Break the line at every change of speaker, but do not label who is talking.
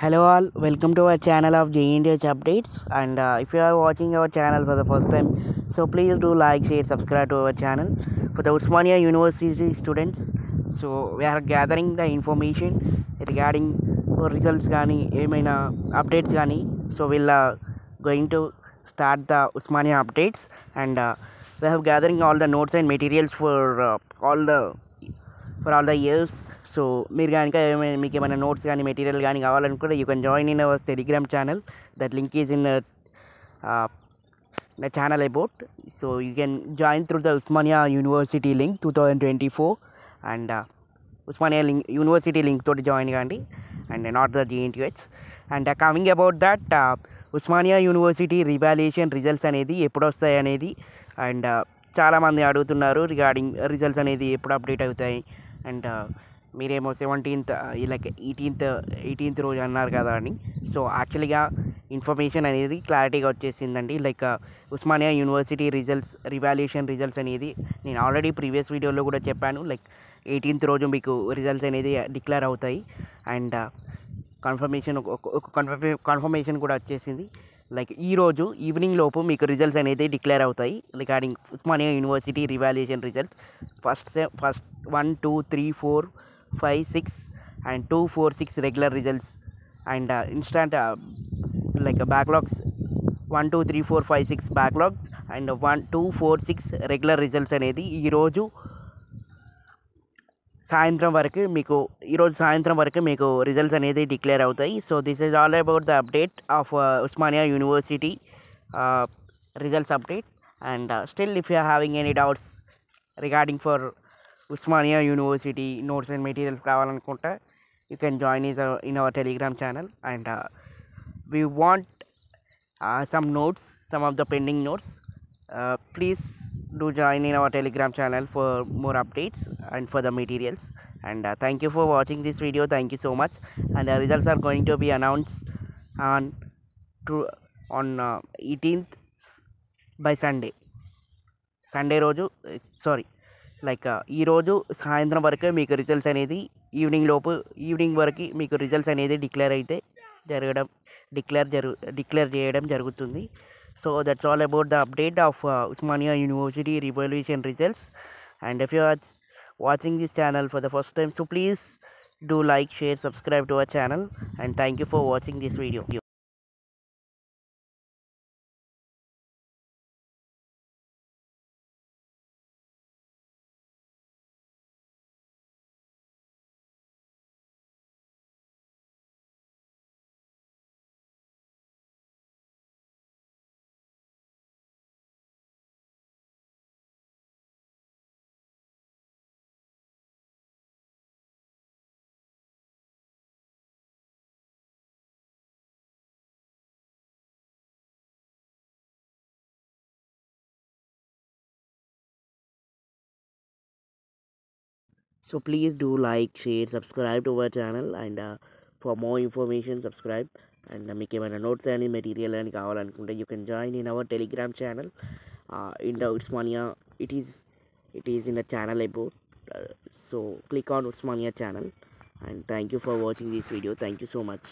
Hello all, welcome to our channel of JNDH updates. And if you are watching our channel for the first time, so please do like, share, subscribe to our channel for the Usmania University students. So we are gathering the information regarding results gani, ఏమైనా updates gani. So we'll going to start the Usmania updates, and we have gathering all the notes and materials for all the years. So మీరు కనుక మీకు ఏమైనా notes కానీ material కానీ కావాలనుకుంటే you can join in our Telegram channel. That link is in the channel about. So you can join through the Usmania University link 2024, and Usmania University link to join gandi, and not the GNTH. And coming about that, Usmania University revaluation results అనేది ఎప్పుడు వస్తాయి అనేది, and చాలామంది అడుగుతున్నారు regarding results అనేది ఎప్పుడు update అవుతాయి. And మీరేమో 17th లైక్ 18th రోజు అన్నారు కదా అని. సో యాక్చువల్గా ఇన్ఫర్మేషన్ అనేది క్లారిటీగా వచ్చేసిందండి. Like Osmania university revaluation results అనేది నేను ఆల్రెడీ ప్రీవియస్ వీడియోలో కూడా చెప్పాను. లైక్ 18th రోజు మీకు రిజల్ట్స్ అనేది డిక్లేర్ అవుతాయి, అండ్ కన్ఫర్మేషన్ కూడా వచ్చేసింది. లైక్ ఈరోజు ఈవినింగ్ లోపు మీకు రిజల్ట్స్ అనేది డిక్లేర్ అవుతాయి regarding Osmania university revaluation results. First 1, 2, 3, 4, 5, 6 and 2, 4, 6 regular results, and instant like backlogs 1, 2, 3, 4, 5, 6 backlogs, and 1, 2, 4, 6 regular results అనేది ఈరోజు సాయంత్రం వరకు మీకు రిజల్ట్స్ అనేది డిక్లేర్ అవుతాయి. So this is all about the update of Osmania university results update. And still if you are having any doubts regarding for Osmania university notes and materials కావాలనుకుంటే you can join in our Telegram channel. And we want some of the pending notes. Please do join in our telegram channel for more updates and for the materials. And thank you for watching this video. Thank you so much. And the results are going to be announced on 18th by Sunday రోజు like ఈరోజు సాయంత్రం వరకు మీకు results అనేది evening వరకు మీకు results అనేది declare చేయడం జరుగుతుంది. So that's all about the update of Usmania University revaluation results. And if you are watching this channel for the first time, so please do like, share, subscribe to our channel, and thank you for watching this video. So please do like, share, subscribe to our channel, and for more information subscribe. And మీకు ఏమైనా notes అని material అని కావాలనుకుంటే you can join in our Telegram channel in the Osmania. it is in the channel about. So click on Usmania channel, and thank you for watching this video. Thank you so much.